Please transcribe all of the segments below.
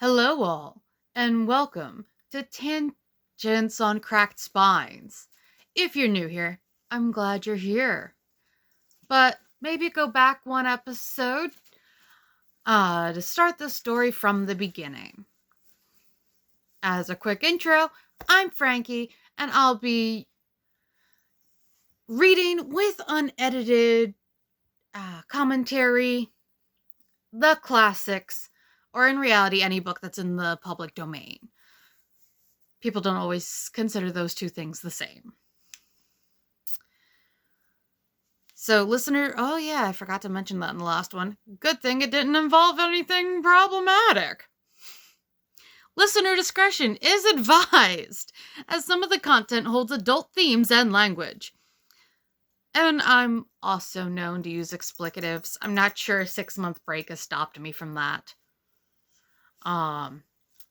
Hello, all, and welcome to Tangents on Cracked Spines. If you're new here, I'm glad you're here. But maybe go back one episode to start the story from the beginning. As a quick intro, I'm Frankie, and I'll be reading with unedited commentary, the classics, or in reality, any book that's in the public domain. People don't always consider those two things the same. So, listener, oh yeah, I forgot to mention that in the last one. Good thing it didn't involve anything problematic. Listener discretion is advised, as some of the content holds adult themes and language. And I'm also known to use explicatives. I'm not sure a 6-month break has stopped me from that.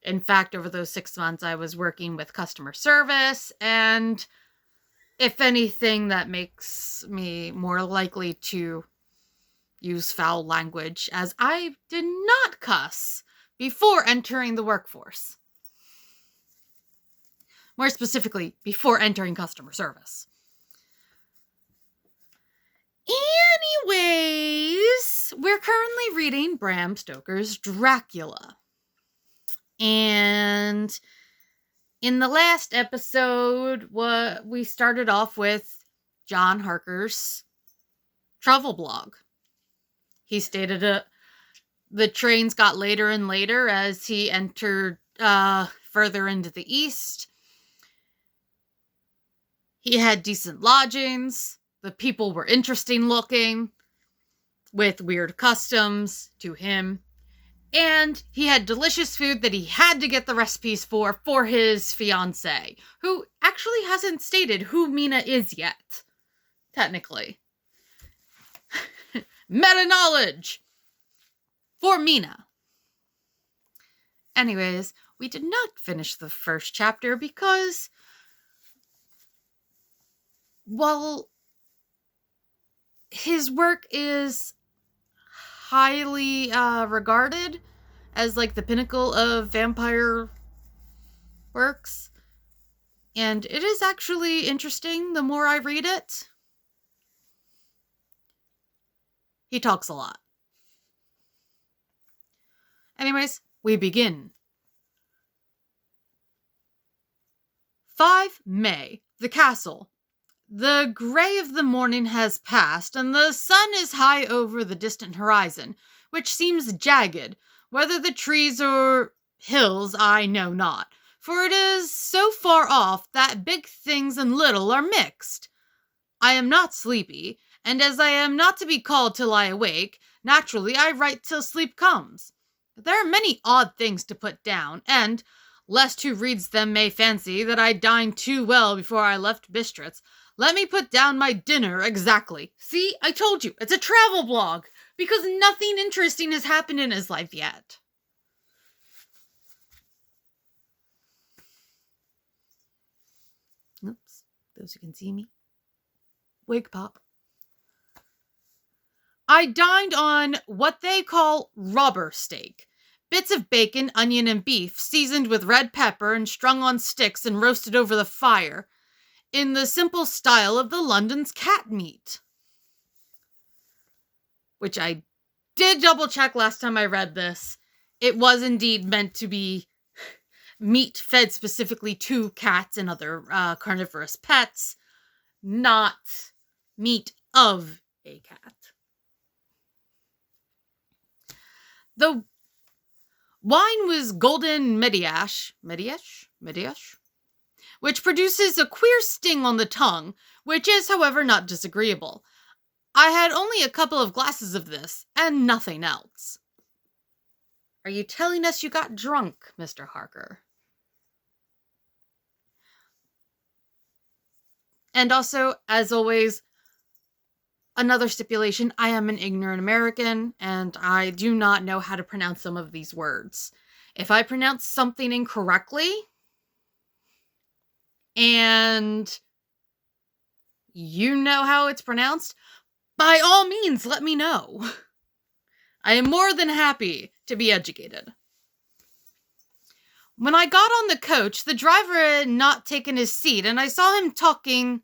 In fact, over those 6 months, I was working with customer service, and if anything, that makes me more likely to use foul language, as I did not cuss before entering the workforce. More specifically, before entering customer service. Anyways, we're currently reading Bram Stoker's Dracula. And in the last episode, we started off with John Harker's travel blog. He stated the trains got later and later as he entered further into the east. He had decent lodgings. The people were interesting looking, with weird customs to him. And he had delicious food that he had to get the recipes for his fiancée, who actually hasn't stated who Mina is yet, technically. Meta-knowledge for Mina. Anyways, we did not finish the first chapter because, while his work is highly regarded as like the pinnacle of vampire works, and it is actually interesting the more I read it. He talks a lot. Anyways, we begin. 5 May, the castle. The gray of the morning has passed, and the sun is high over the distant horizon, which seems jagged. Whether the trees or hills, I know not, for it is so far off that big things and little are mixed. I am not sleepy, and as I am not to be called till I awake, naturally I write till sleep comes. There are many odd things to put down, and, lest who reads them may fancy that I dined too well before I left Bistritz, let me put down my dinner exactly. See, I told you, it's a travel blog, because nothing interesting has happened in his life yet. Oops, those who can see me. Wig pop. I dined on what they call robber steak. Bits of bacon, onion, and beef, seasoned with red pepper and strung on sticks and roasted over the fire, in the simple style of the London's cat meat. Which I did double check last time I read this. It was indeed meant to be meat fed specifically to cats and other carnivorous pets, not meat of a cat. The wine was golden Mediash, which produces a queer sting on the tongue, which is, however, not disagreeable. I had only a couple of glasses of this, and nothing else. Are you telling us you got drunk, Mr. Harker? And also, as always, another stipulation, I am an ignorant American, and I do not know how to pronounce some of these words. If I pronounce something incorrectly, and you know how it's pronounced, by all means, let me know. I am more than happy to be educated. When I got on the coach, the driver had not taken his seat, and I saw him talking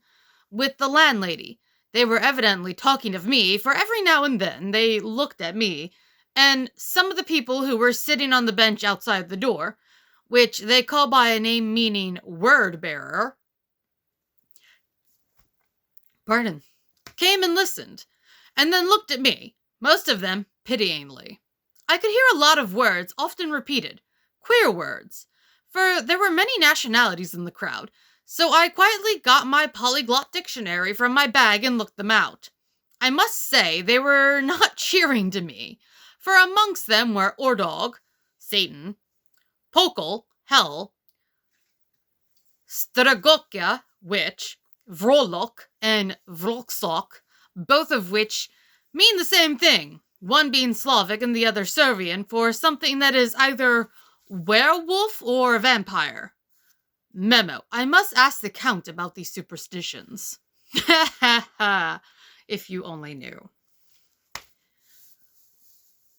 with the landlady. They were evidently talking of me, for every now and then they looked at me, and some of the people who were sitting on the bench outside the door, which they call by a name meaning word bearer, came and listened, and then looked at me, most of them pityingly. I could hear a lot of words, often repeated, queer words, for there were many nationalities in the crowd, so I quietly got my polyglot dictionary from my bag and looked them out. I must say they were not cheering to me, for amongst them were Ordog, Satan, Pokol, Hell, Stragokya, witch, Vrolok, and Vloksok, both of which mean the same thing, one being Slavic and the other Servian, for something that is either werewolf or vampire. Memo: I must ask the Count about these superstitions. Ha ha ha, if you only knew.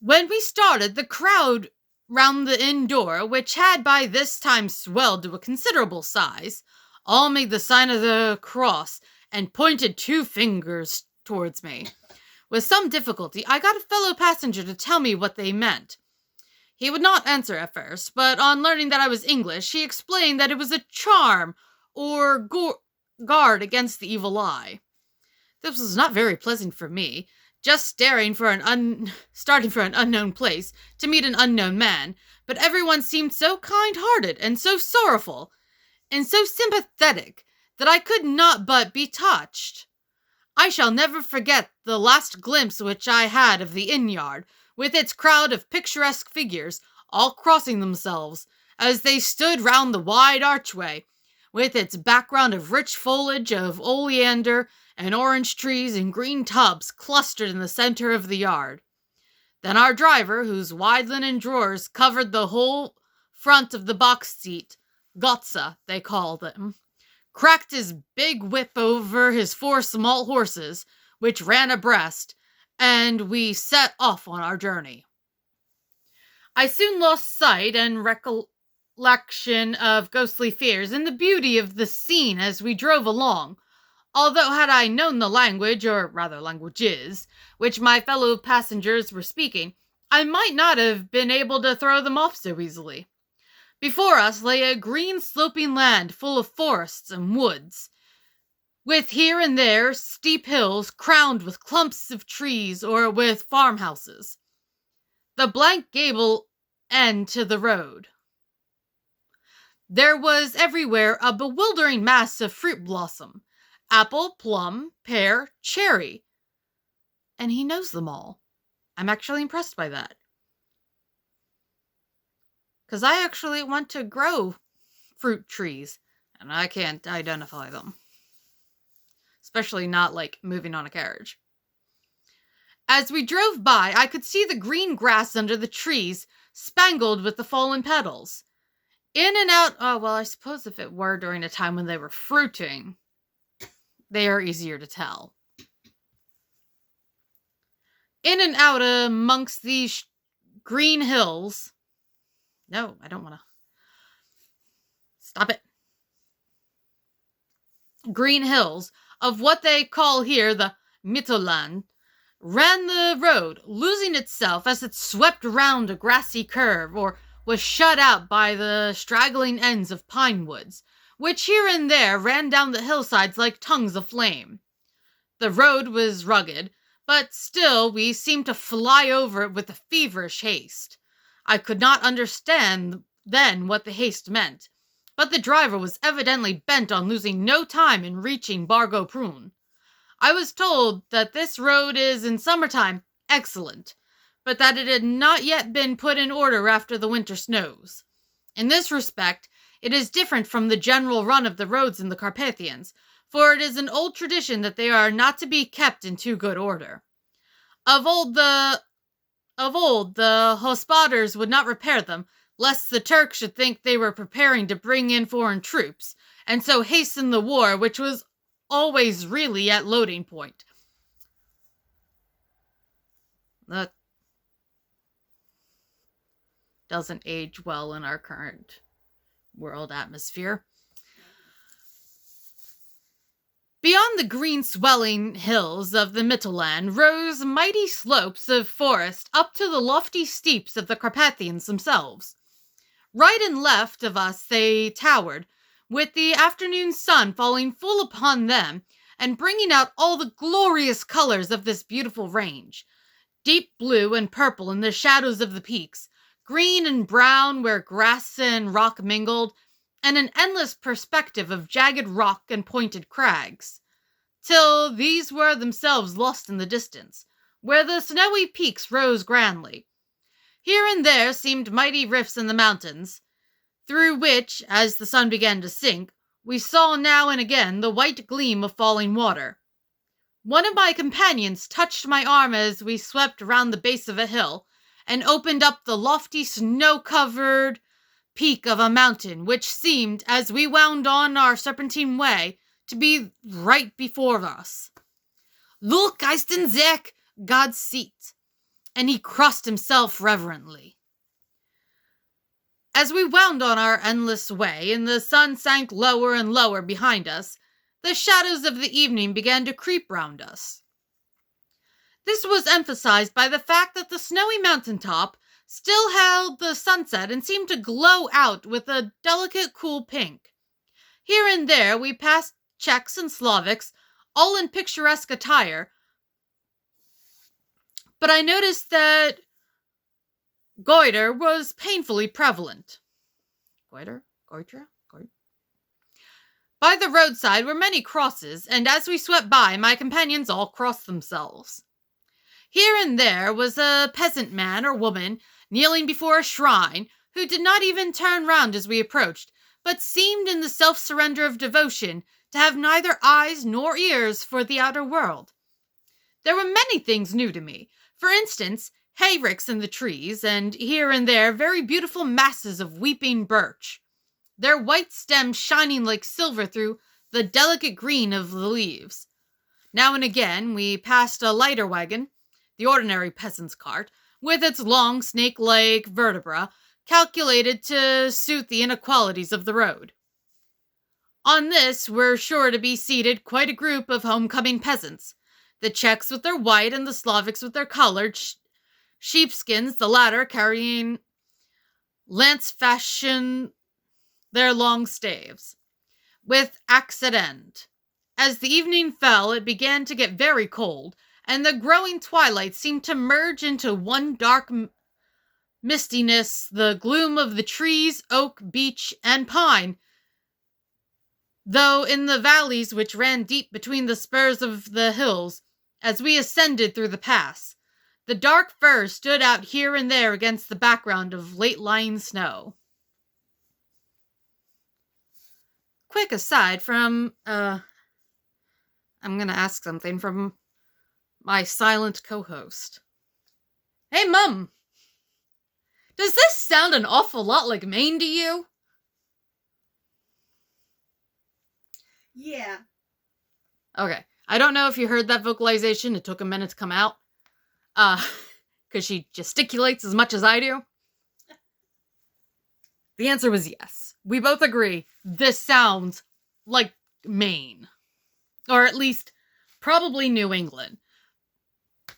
When we started, the crowd round the inn door, which had by this time swelled to a considerable size, all made the sign of the cross and pointed 2 fingers towards me. With some difficulty, I got a fellow passenger to tell me what they meant. He would not answer at first, but on learning that I was English, he explained that it was a charm or guard against the evil eye. This was not very pleasant for me, just starting for an unknown place to meet an unknown man, but everyone seemed so kind-hearted and so sorrowful and so sympathetic that I could not but be touched. I shall never forget the last glimpse which I had of the inn yard, with its crowd of picturesque figures, all crossing themselves, as they stood round the wide archway, with its background of rich foliage of oleander and orange trees and green tubs clustered in the center of the yard. Then our driver, whose wide linen drawers covered the whole front of the box seat, Gotza, they called him, cracked his big whip over his 4 small horses, which ran abreast, and we set off on our journey. I soon lost sight and recollection of ghostly fears and the beauty of the scene as we drove along, although had I known the language, or rather languages, which my fellow passengers were speaking, I might not have been able to throw them off so easily. Before us lay a green sloping land full of forests and woods, with here and there steep hills crowned with clumps of trees or with farmhouses. The blank gable end to the road. There was everywhere a bewildering mass of fruit blossom, apple, plum, pear, cherry. And he knows them all. I'm actually impressed by that. Because I actually want to grow fruit trees, and I can't identify them. Especially not like moving on a carriage. As we drove by, I could see the green grass under the trees, spangled with the fallen petals. In and out, I suppose if it were during a time when they were fruiting, they are easier to tell. In and out amongst these green hills. No, I don't want to. Stop it. Green hills of what they call here the Mittelland ran the road, losing itself as it swept round a grassy curve or was shut out by the straggling ends of pine woods, which here and there ran down the hillsides like tongues of flame. The road was rugged, but still we seemed to fly over it with a feverish haste. I could not understand then what the haste meant, but the driver was evidently bent on losing no time in reaching Bargo Prune. I was told that this road is, in summertime, excellent, but that it had not yet been put in order after the winter snows. In this respect, it is different from the general run of the roads in the Carpathians, for it is an old tradition that they are not to be kept in too good order. Of old, the hospodars would not repair them, lest the Turks should think they were preparing to bring in foreign troops, and so hasten the war, which was always really at loading point. That doesn't age well in our current world atmosphere. Beyond the green swelling hills of the Mittelland rose mighty slopes of forest up to the lofty steeps of the Carpathians themselves. Right and left of us they towered, with the afternoon sun falling full upon them and bringing out all the glorious colors of this beautiful range. Deep blue and purple in the shadows of the peaks, green and brown where grass and rock mingled, and an endless perspective of jagged rock and pointed crags, till these were themselves lost in the distance, where the snowy peaks rose grandly. Here and there seemed mighty rifts in the mountains, through which, as the sun began to sink, we saw now and again the white gleam of falling water. One of my companions touched my arm as we swept round the base of a hill, and opened up the lofty snow-covered peak of a mountain, which seemed, as we wound on our serpentine way, to be right before us. "Look, Eistenzeck, God's seat," and he crossed himself reverently. As we wound on our endless way, and the sun sank lower and lower behind us, the shadows of the evening began to creep round us. This was emphasized by the fact that the snowy mountaintop still held the sunset and seemed to glow out with a delicate cool pink. Here and there we passed Czechs and Slavics, all in picturesque attire, but I noticed that goiter was painfully prevalent. Goiter? Goitra? By the roadside were many crosses, and as we swept by, my companions all crossed themselves. Here and there was a peasant man or woman kneeling before a shrine, who did not even turn round as we approached, but seemed in the self-surrender of devotion to have neither eyes nor ears for the outer world. There were many things new to me. For instance, hayricks in the trees, and here and there very beautiful masses of weeping birch, their white stems shining like silver through the delicate green of the leaves. Now and again we passed a lighter wagon, the ordinary peasant's cart, with its long snake-like vertebra, calculated to suit the inequalities of the road. On this were sure to be seated quite a group of homecoming peasants, the Czechs with their white and the Slavics with their colored sheepskins, the latter carrying lance-fashion their long staves, with axe at end. As the evening fell, it began to get very cold, and the growing twilight seemed to merge into one dark mistiness, the gloom of the trees, oak, beech, and pine, though in the valleys which ran deep between the spurs of the hills, as we ascended through the pass, the dark firs stood out here and there against the background of late-lying snow. Quick aside from, I'm gonna ask something from my silent co-host. Hey, Mum! Does this sound an awful lot like Maine to you? Yeah. Okay. I don't know if you heard that vocalization. It took a minute to come out. Because she gesticulates as much as I do. The answer was yes. We both agree this sounds like Maine. Or at least, probably New England.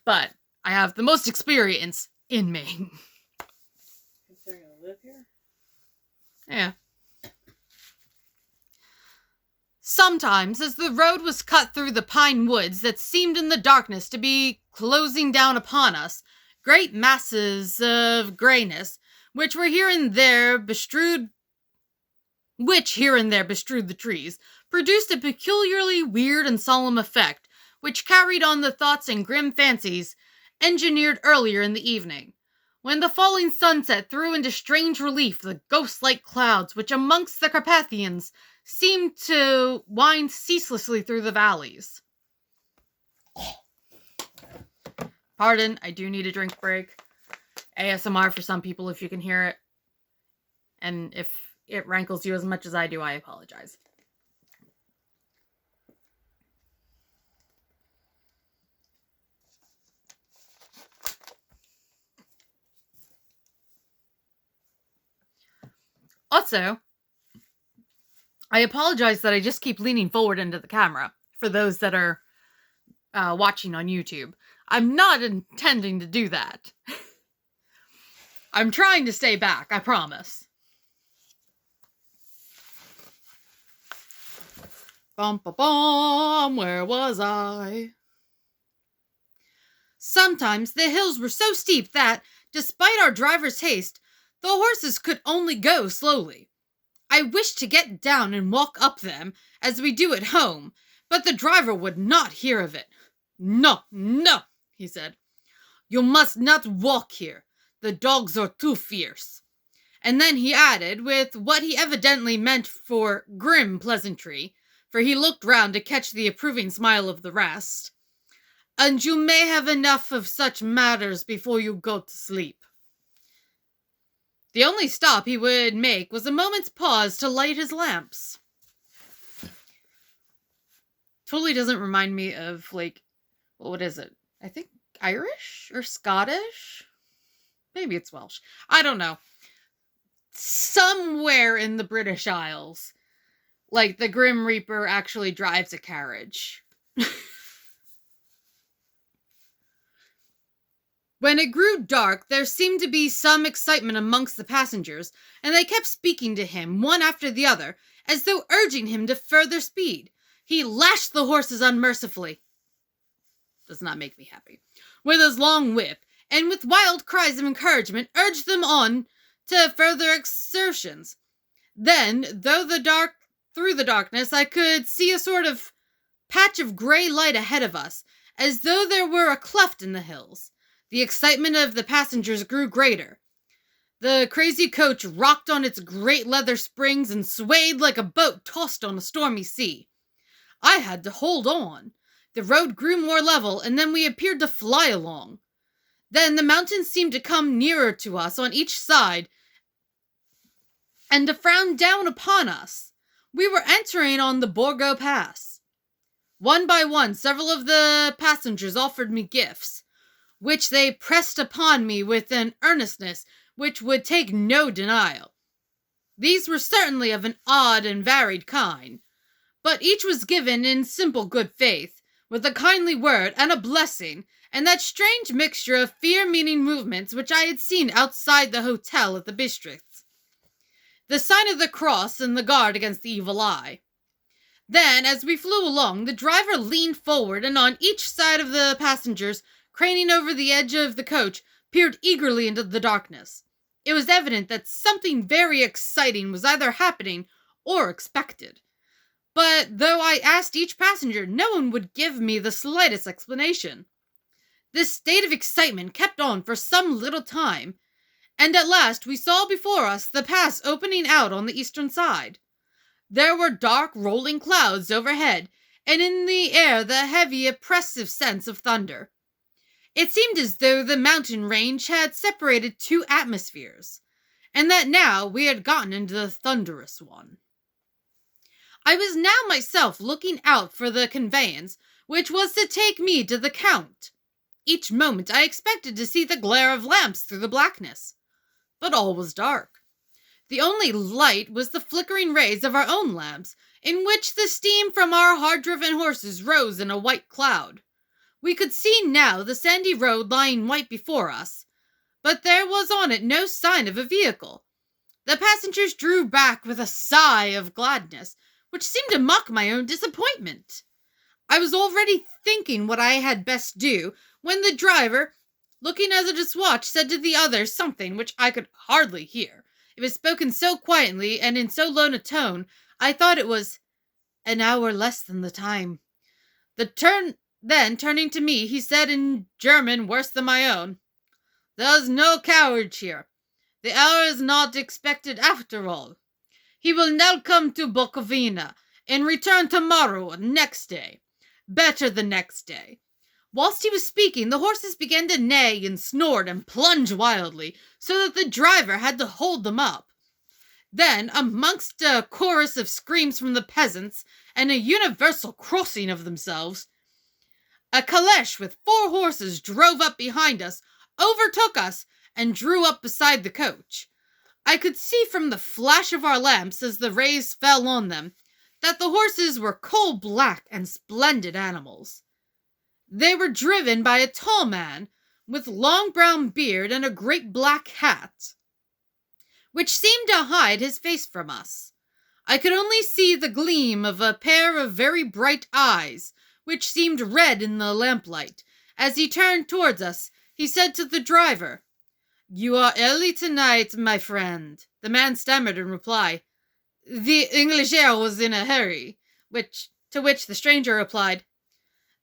But I have the most experience in Maine. Considering I live here? Yeah. Sometimes, as the road was cut through the pine woods that seemed in the darkness to be closing down upon us, great masses of grayness, which here and there bestrewed the trees, produced a peculiarly weird and solemn effect, which carried on the thoughts and grim fancies engineered earlier in the evening, when the falling sunset threw into strange relief the ghost-like clouds which amongst the Carpathians seemed to wind ceaselessly through the valleys. Pardon, I do need a drink break. ASMR for some people if you can hear it. And if it rankles you as much as I do, I apologize. Also, I apologize that I just keep leaning forward into the camera for those that are watching on YouTube. I'm not intending to do that. I'm trying to stay back, I promise. Bum, bum, bum, where was I? Sometimes the hills were so steep that, despite our driver's haste, the horses could only go slowly. I wished to get down and walk up them, as we do at home, but the driver would not hear of it. No, he said. You must not walk here. The dogs are too fierce. And then he added, with what he evidently meant for grim pleasantry, for he looked round to catch the approving smile of the rest, and you may have enough of such matters before you go to sleep. The only stop he would make was a moment's pause to light his lamps. Totally doesn't remind me of, what is it? I think Irish or Scottish? Maybe it's Welsh. I don't know. Somewhere in the British Isles, the Grim Reaper actually drives a carriage. When it grew dark, there seemed to be some excitement amongst the passengers, and they kept speaking to him, one after the other, as though urging him to further speed. He lashed the horses unmercifully. Does not make me happy. With his long whip, and with wild cries of encouragement, urged them on to further exertions. Then, through the darkness, I could see a sort of patch of gray light ahead of us, as though there were a cleft in the hills. The excitement of the passengers grew greater. The crazy coach rocked on its great leather springs and swayed like a boat tossed on a stormy sea. I had to hold on. The road grew more level, and then we appeared to fly along. Then the mountains seemed to come nearer to us on each side, and to frown down upon us. We were entering on the Bargo Pass. One by one, several of the passengers offered me gifts, which they pressed upon me with an earnestness which would take no denial. These were certainly of an odd and varied kind, but each was given in simple good faith, with a kindly word and a blessing, and that strange mixture of fear-meaning movements which I had seen outside the hotel at the Bistritz. The sign of the cross and the guard against the evil eye. Then, as we flew along, the driver leaned forward, and on each side of the passengers, craning over the edge of the coach, peered eagerly into the darkness. It was evident that something very exciting was either happening or expected. But though I asked each passenger, no one would give me the slightest explanation. This state of excitement kept on for some little time, and at last we saw before us the pass opening out on the eastern side. There were dark, rolling clouds overhead, and in the air the heavy, oppressive sense of thunder. It seemed as though the mountain range had separated two atmospheres, and that now we had gotten into the thunderous one. I was now myself looking out for the conveyance, which was to take me to the Count. Each moment I expected to see the glare of lamps through the blackness, but all was dark. The only light was the flickering rays of our own lamps, in which the steam from our hard-driven horses rose in a white cloud. We could see now the sandy road lying white before us, but there was on it no sign of a vehicle. The passengers drew back with a sigh of gladness, which seemed to mock my own disappointment. I was already thinking what I had best do, when the driver, looking at his watch, said to the others something which I could hardly hear. It was spoken so quietly and in so low a tone, I thought it was an hour less than the time. Then, turning to me, he said in German worse than my own, "There's no carriage here. The hour is not expected after all. He will now come to Bukovina, and return tomorrow or next day. Better the next day." Whilst he was speaking, the horses began to neigh and snort and plunge wildly, so that the driver had to hold them up. Then, amongst a chorus of screams from the peasants, and a universal crossing of themselves, a caleche with 4 horses drove up behind us, overtook us, and drew up beside the coach. I could see from the flash of our lamps, as the rays fell on them, that the horses were coal-black and splendid animals. They were driven by a tall man with long brown beard and a great black hat, which seemed to hide his face from us. I could only see the gleam of a pair of very bright eyes, which seemed red in the lamplight. As he turned towards us, he said to the driver, "You are early tonight, my friend." The man stammered in reply, "The English air was in a hurry," to which the stranger replied,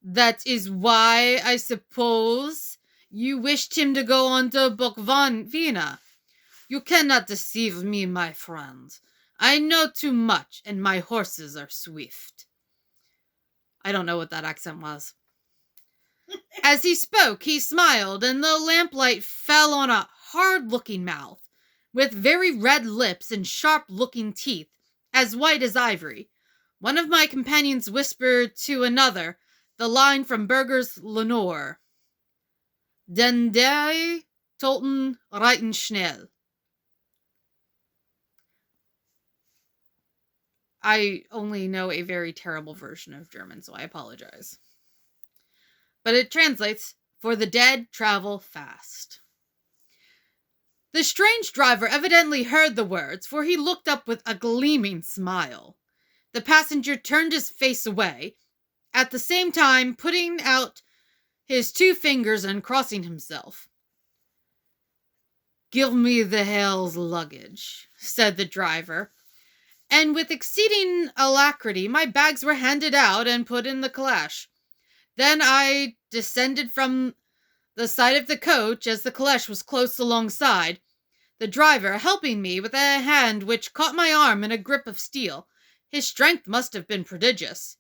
"That is why, I suppose, you wished him to go on to Bokvina. You cannot deceive me, my friend. I know too much, and my horses are swift." I don't know what that accent was. As he spoke, he smiled, and the lamplight fell on a hard-looking mouth, with very red lips and sharp-looking teeth, as white as ivory. One of my companions whispered to another the line from Burger's Lenore, "Den der Toten reiten schnell." I only know a very terrible version of German, so I apologize. But it translates, "For the dead travel fast." The strange driver evidently heard the words, for he looked up with a gleaming smile. The passenger turned his face away, at the same time putting out his 2 fingers and crossing himself. "Give me the hell's luggage," said the driver, and with exceeding alacrity my bags were handed out and put in the calash. Then I descended from the side of the coach as the calash was close alongside, the driver helping me with a hand which caught my arm in a grip of steel. His strength must have been prodigious.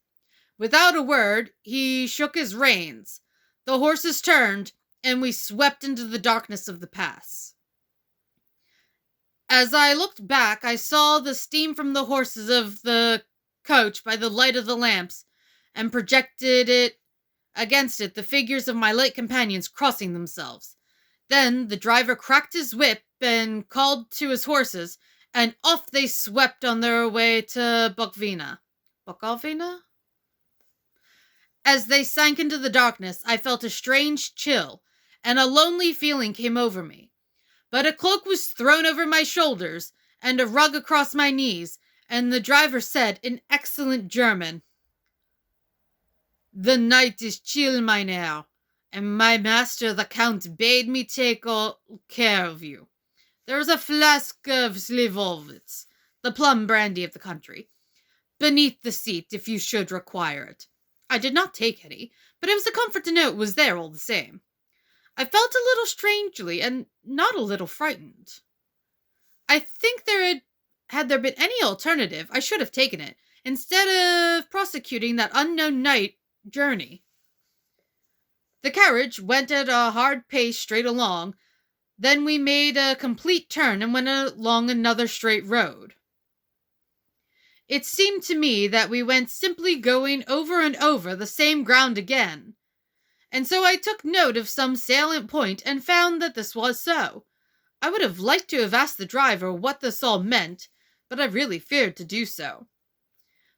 Without a word, he shook his reins. The horses turned, and we swept into the darkness of the pass. As I looked back, I saw the steam from the horses of the coach by the light of the lamps, and projected it against it the figures of my late companions crossing themselves. Then the driver cracked his whip and called to his horses, and off they swept on their way to Bokvina. Bokvina? As they sank into the darkness, I felt a strange chill, and a lonely feeling came over me. But a cloak was thrown over my shoulders, and a rug across my knees, and the driver said in excellent German, "The night is chill, mynheer, and my master the count bade me take care of you. There is a flask of Slivovitz, the plum brandy of the country, beneath the seat if you should require it." I did not take any, but it was a comfort to know it was there all the same. I felt a little strangely and not a little frightened. I think had there been any alternative, I should have taken it, instead of prosecuting that unknown night journey. The carriage went at a hard pace straight along. Then we made a complete turn and went along another straight road. It seemed to me that we went simply going over and over the same ground again. And so I took note of some salient point and found that this was so. I would have liked to have asked the driver what this all meant, but I really feared to do so.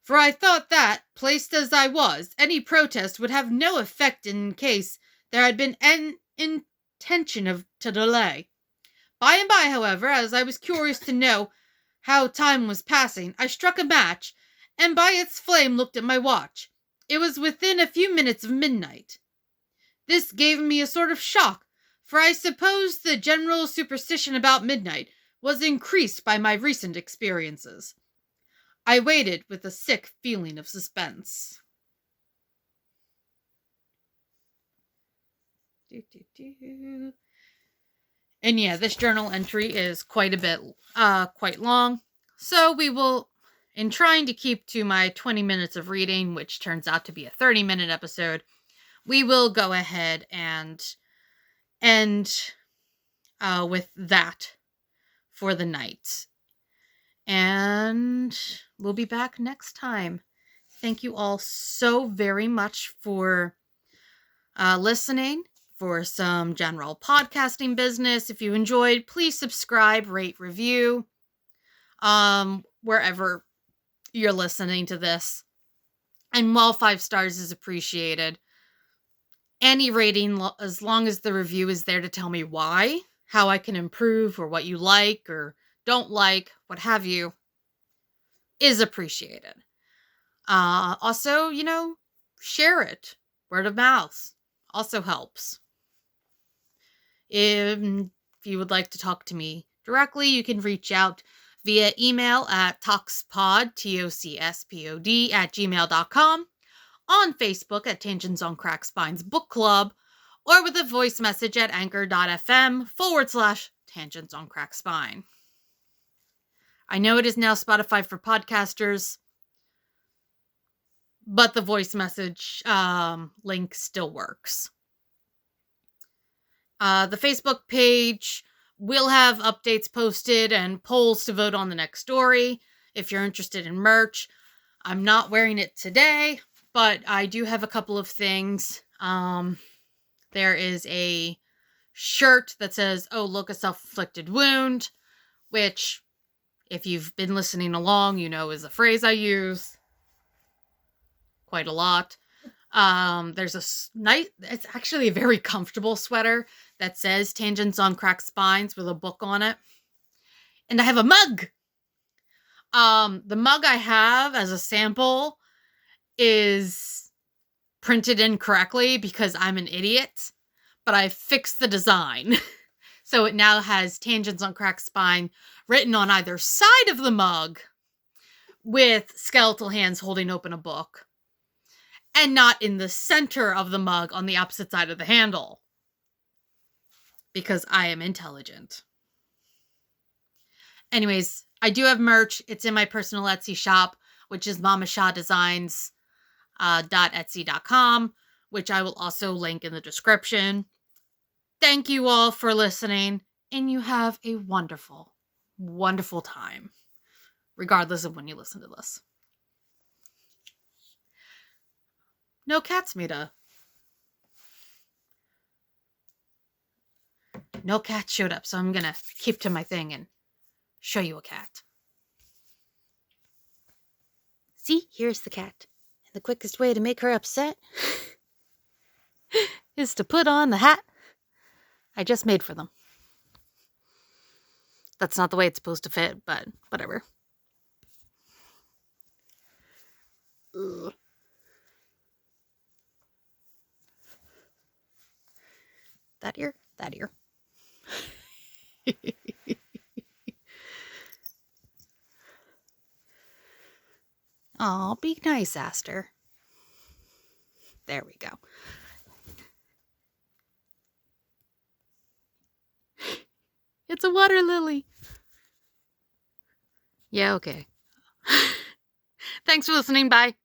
For I thought that, placed as I was, any protest would have no effect in case there had been an intention to delay. By and by, however, as I was curious to know how time was passing, I struck a match, and by its flame looked at my watch. It was within a few minutes of midnight. This gave me a sort of shock, for I supposed the general superstition about midnight was increased by my recent experiences. I waited with a sick feeling of suspense. And yeah, this journal entry is quite long. So we will, in trying to keep to my 20 minutes of reading, which turns out to be a 30-minute episode, we will go ahead and end with that for the night. And we'll be back next time. Thank you all so very much for listening, for some general podcasting business. If you enjoyed, please subscribe, rate, review, wherever you're listening to this. And while 5 stars is appreciated, any rating, as long as the review is there to tell me why, how I can improve, or what you like or don't like, what have you, is appreciated. Also, share it. Word of mouth also helps. If you would like to talk to me directly, you can reach out via email at toxpod, TOCSPOD, @gmail.com, on Facebook at Tangents on Cracked Spines Book Club, or with a voice message at anchor.fm/Tangents on Cracked Spine. I know it is now Spotify for podcasters, but the voice message link still works. The Facebook page will have updates posted and polls to vote on the next story. If you're interested in merch, I'm not wearing it today, but I do have a couple of things. There is a shirt that says, "Oh, look, a self-inflicted wound," which, if you've been listening along, is a phrase I use quite a lot. There's it's actually a very comfortable sweater that says Tangents on Cracked Spines with a book on it. And I have a mug. The mug I have as a sample is printed incorrectly because I'm an idiot, but I fixed the design. So it now has Tangents on Cracked Spine written on either side of the mug with skeletal hands holding open a book, and not in the center of the mug on the opposite side of the handle, because I am intelligent. Anyways, I do have merch. It's in my personal Etsy shop, which is mamashawdesigns.etsy.com, which I will also link in the description. Thank you all for listening, and you have a wonderful, wonderful time, regardless of when you listen to this. No cats, Mita. No cat showed up, so I'm gonna keep to my thing and show you a cat. See, here's the cat. And the quickest way to make her upset is to put on the hat I just made for them. That's not the way it's supposed to fit, but whatever. Ugh. That ear? That ear. Aw, be nice, Aster. There we go. It's a water lily. Yeah, okay. Thanks for listening. Bye.